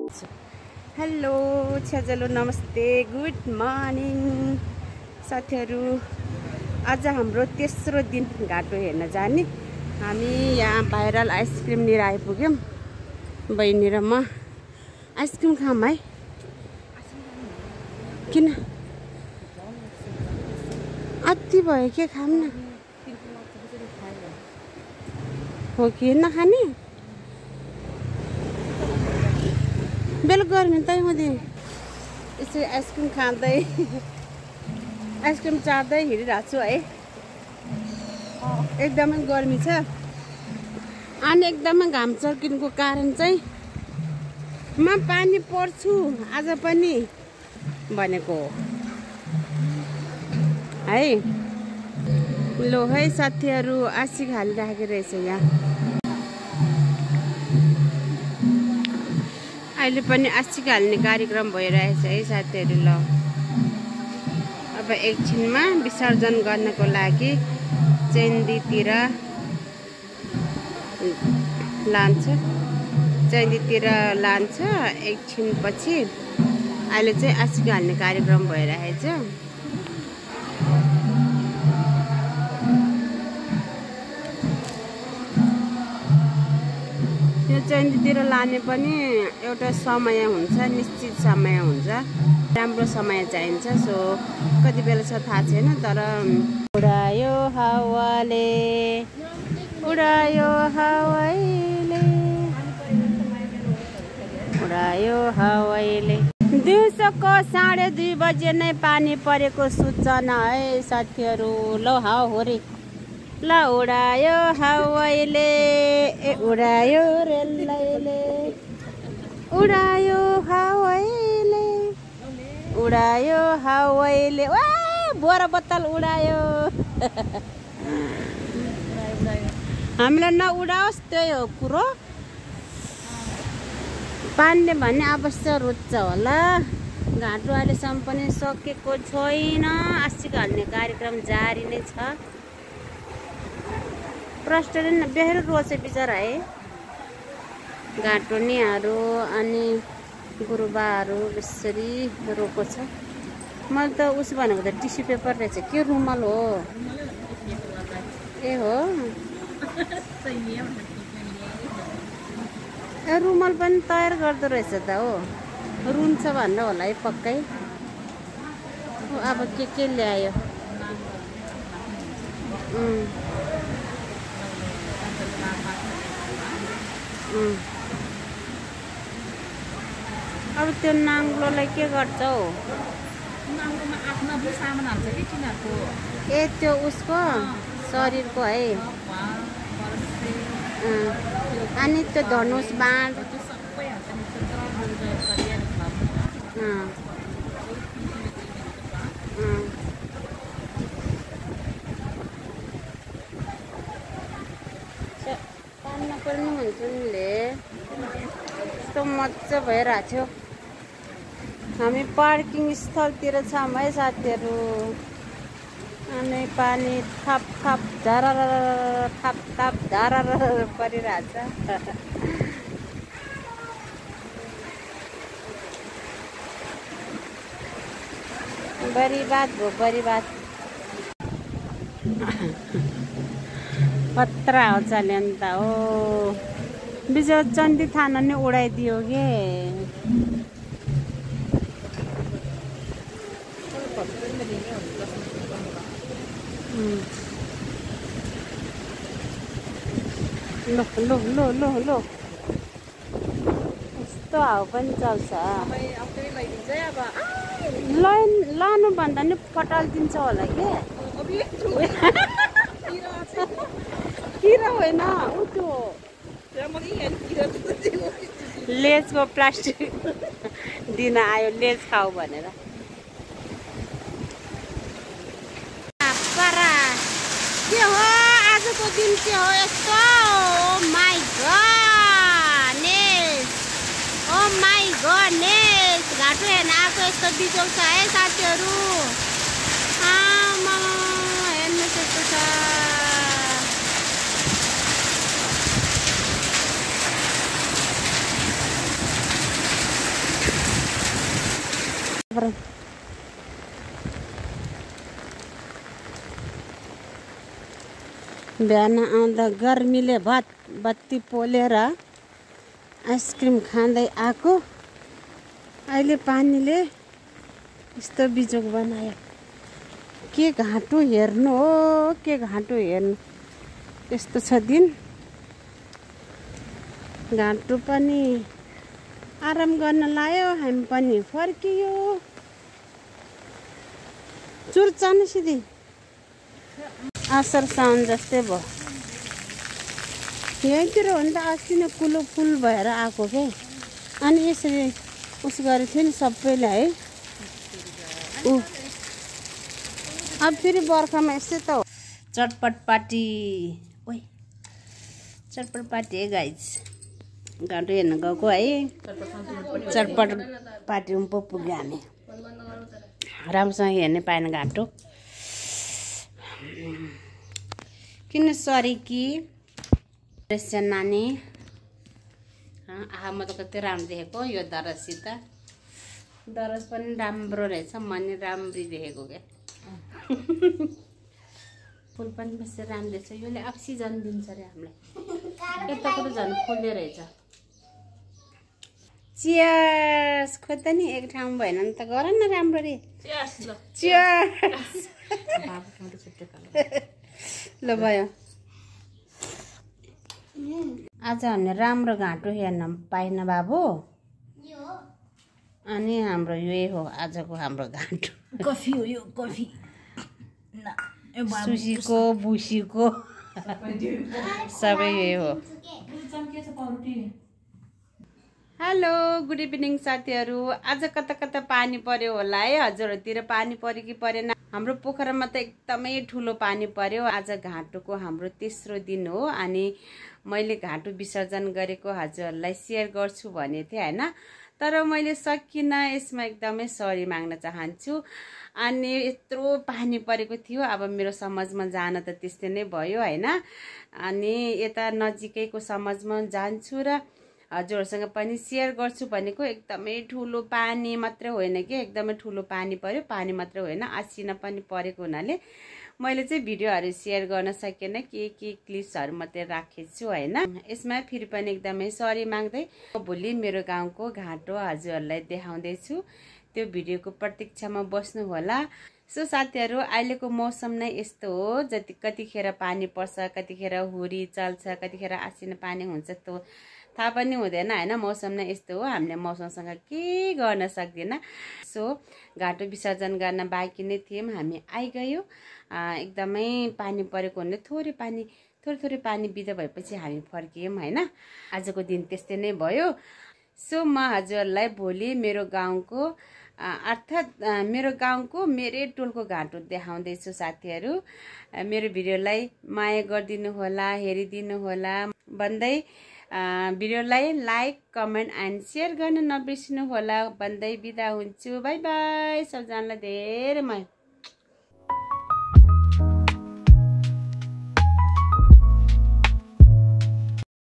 Hello छ्याजलो नमस्ते good morning साथीहरू। आज हाम्रो तेस्रो दिन घाटो हेर्न जाने। हामी यहाँ भाइरल आइसक्रिम लिएर आइपुग्यौँ। बहिनी र म आइसक्रिम खाऊँ है। किन अति भयो के खाऊँ न हो कि नखाने बेलुका गर्मी त हुँदै यसरी आइसक्रिम खाँदै आइसक्रिम चाट्दै हिँडिरहेको छु है। एकदमै गर्मी छ अनि एकदमै घाम चर्किनुको कारण चाहिँ म पानी पर्छु आज पनि भनेको है। लो है साथीहरू आशिक हालिराखेको रहेछ यहाँ। अहिले पनि आशिक हाल्ने कार्यक्रम भइरहेछ है साथीहरू। ल अब एकछिनमा विसर्जन गर्नको लागि चैन्दीतिर लान्छ एकछिन पछि। अहिले चाहिँ आशिक हाल्ने कार्यक्रम भइरहेछ। यो चैन्दीतिर लाने पनि एउटा समय हुन्छ, निश्चित समय हुन्छ, राम्रो समय चाहिन्छ। सो कति बेला छ थाहा छैन, तर उडायो हावाले उडायो हावाले उडायो हावाले। दिउँसोको 2:30 बजे नै पानी परेको सूचना है साथीहरू। लो हावा हो रे। ल उडायो हावाले उडायो रेलले उडायो हावाले उडायो हावाले। वा बोरा बोतल उडायो। हामीलाई नउडाओस् त्यही हो कुरो। पानीले भने अवश्य रुच्छ होला। घाटो अहिलेसम्म पनि सकेको छैन। आशिक हाल्ने कार्यक्रम जारी नै छ। प्रष्टले बेहेर रोचे बिचरा है। घाटो निहरू अनि गुरुबाहरू यसरी रोको छ। मैले त उस भनेको त टिस्यु पेपर रहेछ के रुमाल हो। ए हो ए रुमाल पनि तयार गर्दो रहेछ त हो। रुन्छ भन्नु होला है पक्कै। अब के ल्यायो। अब त्यो नाङ्लोलाई के गर्छ हौ। नाङ्लोमा आफ्नो सामान हाल्छ कि तिनीहरूको। ए त्यो उसको शरीरको है। अनि त्यो धनुष बाण पान्न पर्ने हुन्छ निले। यस्तो मजा भइरहेको थियो। हामी पार्किङ स्थलतिर छौँ है साथीहरू। अनि पानी थप थप झरर थप थप झरर परिरहेछ। बरिबात भयो बरिबात। पत्रा हो चल्यो नि त हो। बिजो चण्डी थाना नै उडाइदियो के। लो लो लो लो लो यस्तो हावा पनि चल्छ। लानु भन्दा नि फटालिदिन्छ होला के। किरा होइन उ त्यो लेजको प्लास्टिक दिन आयो लेज खाऊ भनेर। के हो आजको दिन के हो यस्तो। ओ my goodness oh my goodness. घाटो हेर्न आएको यस्तो बिजोग छ है साथीहरू। हेर्नुहोस् यस्तो छ। बिहान आउँदा गर्मीले बत्ती पोलेर आइसक्रिम खाँदै आएको, अहिले पानीले यस्तो बिजोग बनायो। के घाँटो हेर्नु हो, के घाँटो हेर्नु, यस्तो छ दिन। घाँटो पनि आराम गर्न लायो, हामी पनि फर्कियो। चुर चानु सिधी असार साउन जस्तै भयो। यहीँतिर हो नि त, अस्ति नै कुलो फुल भएर आएको के, अनि यसरी उस गरेको थियो नि सबैले है। अब फेरि बर्खामा यस्तै त हो। चटपट पार्टी, ओइ चटपट पार्टी है गाइज। घाँटो हेर्न गएको है, चटपट पार्टी पो पुग्यो हामी। राम्रोसँग हेर्नै पाएन घाँटो। किन सरी कि नानी आहा, म त कति राम्रो देखेको यो दरजसित। दरज पनि राम्रो रहेछ, मैले राम्री देखेको क्या। फुल पनि बेसी राम्रो छ, यसले अक्सिजन दिन्छ अरे हामीलाई। यताको त झन् फुल्दै रहेछ। चियर्स खोइ त नि, एक ठाउँ भएन नि त, गर न राम्ररी। चियर्स ल भयो। आज हामीले राम्रो घाँटो हेर्न पाएन बाबु, अनि हाम्रो यही हो आजको हाम्रो घाँटो। कफी हो यो, कफी सुसीको बुसीको सबै यही हो। हेलो, गुड इभिनिङ साथीहरू। आज कता कता पानी पर्यो होला है, हजुरहरूतिर पानी पर्यो कि परेन? हाम्रो पोखरामा त एकदमै ठुलो पानी पर्यो। आज घाँटोको हाम्रो तेस्रो दिन हो, अनि मैले घाँटो विसर्जन गरेको हजुरहरूलाई सेयर गर्छु भनेको थिएँ होइन, तर मैले सकिनँ। यसमा एकदमै सरी माग्न चाहन्छु। अनि यत्रो पानी परेको थियो, अब मेरो समाजमा जान त त्यस्तै नै भयो होइन। अनि यता नजिकैको समाजमा जान्छु र हजुरहरूसँग पनि सेयर गर्छु भनेको। एकदमै ठुलो पानी मात्रै होइन कि, एकदमै ठुलो पानी पर्यो। पानी मात्रै होइन, आसिना पनि परेको हुनाले मैले चाहिँ भिडियोहरू सेयर गर्न सकेन, के क्लिप्सहरू मात्रै राखेको छु होइन। यसमा फेरि पनि एकदमै सरी माग्दै भोलि मेरो गाउँको घाँटो हजुरहरूलाई देखाउँदैछु। त्यो भिडियोको प्रतीक्षामा बस्नु होला। सो साथीहरू, अहिलेको मौसम नै यस्तो हो, कतिखेर पानी पर्छ, कतिखेर हुरी चल्छ, कतिखेर आसिना पानी हुन्छ, त्यो थाहा पनि हुँदैन होइन। मौसम नै यस्तो हो, हामीले मौसमसँग के गर्न सक्दैन। सो घाँटो विसर्जन गर्न बाँकी नै थियौँ, हामी आइगयौँ। एकदमै पानी परेको हुनाले थोरै पानी बिदा भएपछि हामी फर्कियौँ होइन। आजको दिन त्यस्तै नै भयो। सो म हजुरहरूलाई भोलि मेरो गाउँको अर्थात् मेरो गाउँको मेरै टोलको घाँटो देखाउँदैछु साथीहरू। मेरो भिडियोलाई माया गरिदिनु होला, हेरिदिनु होला भन्दै भिडियोलाई लाइक, कमेन्ट एन्ड सेयर गर्न नबिर्सिनु होला भन्दै बिदा हुन्छु। बाई बाई, सबजनालाई धेरै माया।